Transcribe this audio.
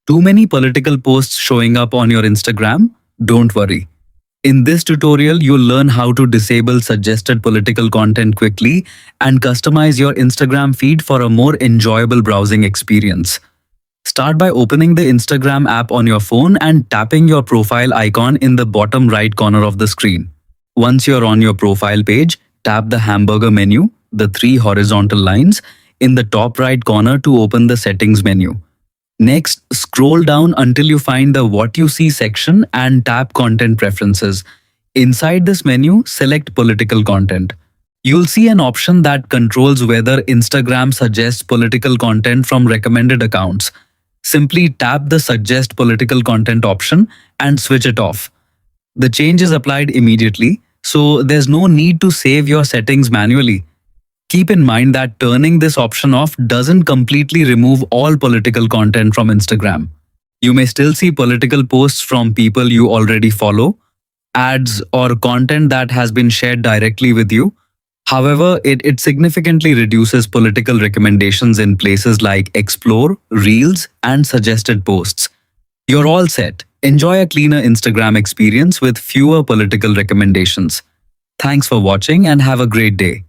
Too many political posts showing up on your Instagram? Don't worry. In this tutorial, you'll learn how to disable suggested political content quickly and customize your Instagram feed for a more enjoyable browsing experience. Start by opening the Instagram app on your phone and tapping your profile icon in the bottom right corner of the screen. Once you're on your profile page, tap the hamburger menu, the three horizontal lines, in the top right corner to open the settings menu. Next, scroll down until you find the What You See section and tap Content Preferences. Inside this menu, select Political Content. You'll see an option that controls whether Instagram suggests political content from recommended accounts. Simply tap the Suggest Political Content option and switch it off. The change is applied immediately, so there's no need to save your settings manually. Keep in mind that turning this option off doesn't completely remove all political content from Instagram. You may still see political posts from people you already follow, ads, or content that has been shared directly with you. However, it significantly reduces political recommendations in places like Explore, Reels, and Suggested Posts. You're all set. Enjoy a cleaner Instagram experience with fewer political recommendations. Thanks for watching and have a great day.